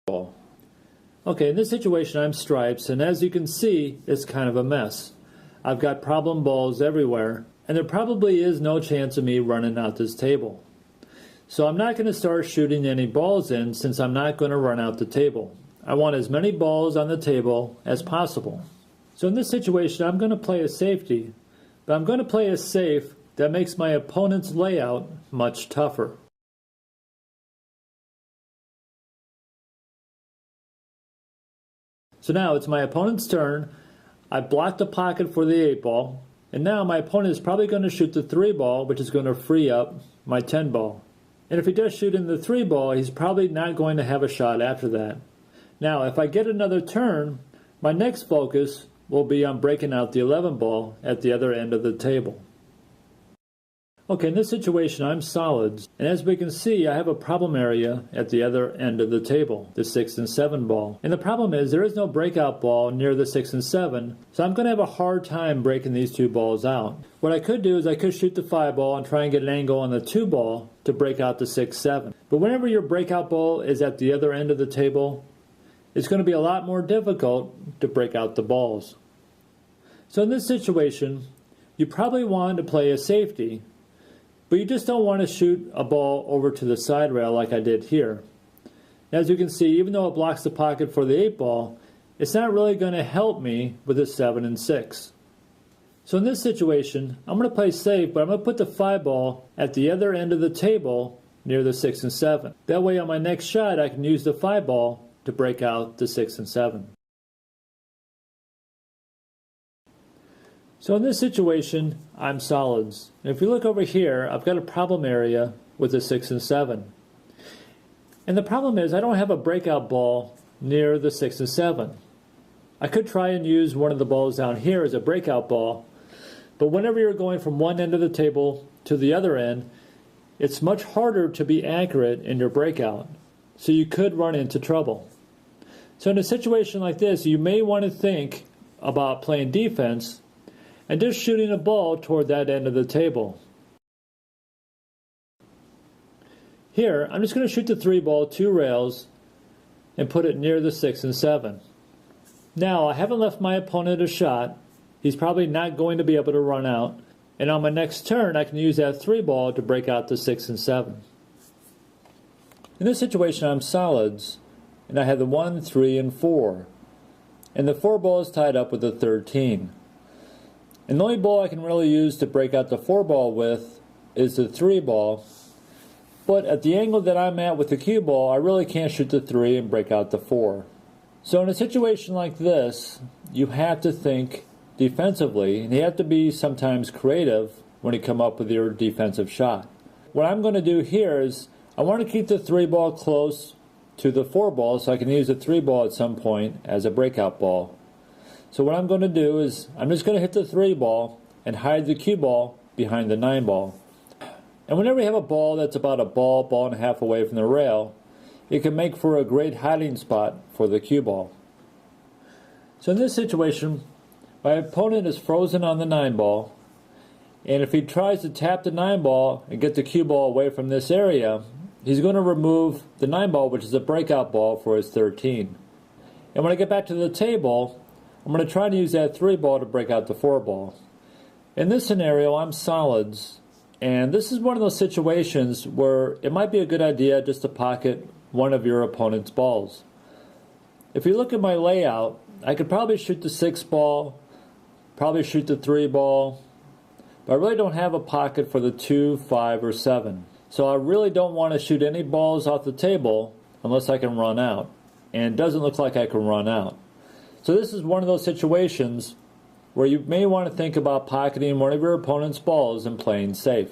ball. Okay, in this situation I'm stripes, and as you can see, it's kind of a mess. I've got problem balls everywhere, and there probably is no chance of me running out this table. So I'm not going to start shooting any balls in since I'm not going to run out the table. I want as many balls on the table as possible. So in this situation I'm going to play a safety, but I'm going to play a safe that makes my opponent's layout much tougher. So now it's my opponent's turn. I blocked the pocket for the 8 ball, and now my opponent is probably going to shoot the 3 ball, which is going to free up my 10 ball. And if he does shoot in the 3 ball, he's probably not going to have a shot after that. Now, if I get another turn, my next focus will be on breaking out the 11 ball at the other end of the table. Okay, in this situation I'm solids, and as we can see I have a problem area at the other end of the table, the 6 and 7 ball. And the problem is there is no breakout ball near the 6 and 7, so I'm going to have a hard time breaking these 2 balls out. What I could do is I could shoot the 5 ball and try and get an angle on the 2 ball to break out the 6, 7. But whenever your breakout ball is at the other end of the table, it's going to be a lot more difficult to break out the balls. So in this situation, you probably want to play a safety, but you just don't want to shoot a ball over to the side rail like I did here. As you can see, even though it blocks the pocket for the 8 ball, it's not really going to help me with the 7 and 6. So in this situation, I'm going to play safe, but I'm going to put the 5 ball at the other end of the table near the 6 and 7. That way on my next shot I can use the 5 ball to break out the 6 and 7. So in this situation, I'm solids. And if you look over here, I've got a problem area with the 6 and 7. And the problem is I don't have a breakout ball near the 6 and 7. I could try and use one of the balls down here as a breakout ball, but whenever you're going from one end of the table to the other end, it's much harder to be accurate in your breakout, so you could run into trouble. So in a situation like this, you may want to think about playing defense and just shooting a ball toward that end of the table. Here, I'm just going to shoot the 3 ball 2 rails and put it near the 6 and 7. Now, I haven't left my opponent a shot. He's probably not going to be able to run out. And on my next turn, I can use that 3 ball to break out the 6 and 7. In this situation, I'm solids, and I have the 1, 3, and 4. And the 4 ball is tied up with the 13. And the only ball I can really use to break out the 4 ball with is the 3 ball. But at the angle that I'm at with the cue ball, I really can't shoot the 3 and break out the 4. So in a situation like this, you have to think defensively, and you have to be sometimes creative when you come up with your defensive shot. What I'm going to do here is I want to keep the 3 ball close to the 4 ball so I can use the 3 ball at some point as a breakout ball. So what I'm going to do is I'm just going to hit the 3 ball and hide the cue ball behind the 9 ball. And whenever you have a ball that's about a ball, ball and a half away from the rail, it can make for a great hiding spot for the cue ball. So in this situation, my opponent is frozen on the 9 ball, and if he tries to tap the 9 ball and get the cue ball away from this area, he's going to remove the 9 ball, which is a breakout ball, for his 13. And when I get back to the table, I'm going to try to use that 3 ball to break out the 4 ball. In this scenario, I'm solids, and this is one of those situations where it might be a good idea just to pocket one of your opponent's balls. If you look at my layout, I could probably shoot the 6 ball, probably shoot the 3 ball, but I really don't have a pocket for the 2, 5, or 7. So I really don't want to shoot any balls off the table unless I can run out. And it doesn't look like I can run out. So this is one of those situations where you may want to think about pocketing one of your opponent's balls and playing safe.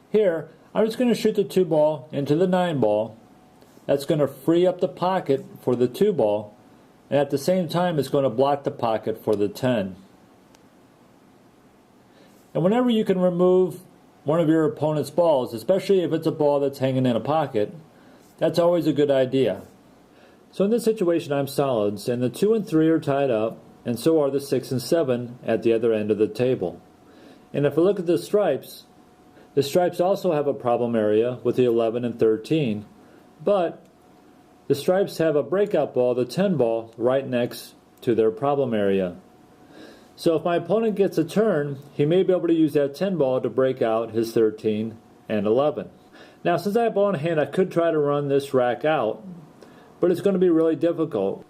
Here, I'm just going to shoot the 2 ball into the 9 ball. That's going to free up the pocket for the 2 ball, and at the same time it's going to block the pocket for the 10. And whenever you can remove one of your opponent's balls, especially if it's a ball that's hanging in a pocket, that's always a good idea. So in this situation I'm solids, and the 2 and 3 are tied up, and so are the 6 and 7 at the other end of the table. And if I look at the stripes also have a problem area with the 11 and 13, but The Stripes have a breakout ball, the 10 ball, right next to their problem area. So if my opponent gets a turn, he may be able to use that 10 ball to break out his 13 and 11. Now, since I have ball in hand, I could try to run this rack out, but it's going to be really difficult.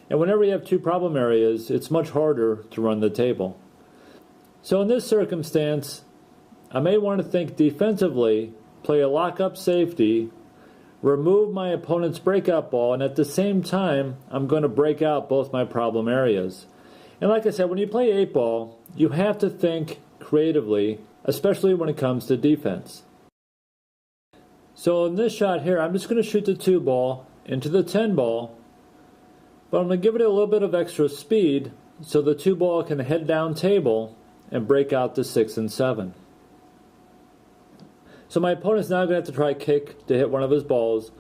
And whenever you have two problem areas, it's much harder to run the table. So in this circumstance, I may want to think defensively, play a lock-up safety, remove my opponent's breakout ball, and at the same time, I'm going to break out both my problem areas. And like I said, when you play 8-ball, you have to think creatively, especially when it comes to defense. So in this shot here, I'm just going to shoot the 2 ball into the 10 ball, but I'm going to give it a little bit of extra speed so the 2 ball can head down table and break out the 6 and 7. So my opponent's now going to have to try kick to hit one of his balls,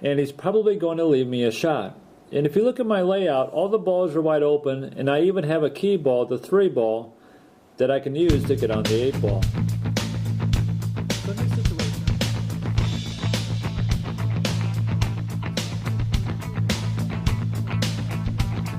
and he's probably going to leave me a shot. And if you look at my layout, all the balls are wide open, and I even have a key ball, the 3 ball, that I can use to get on the 8 ball.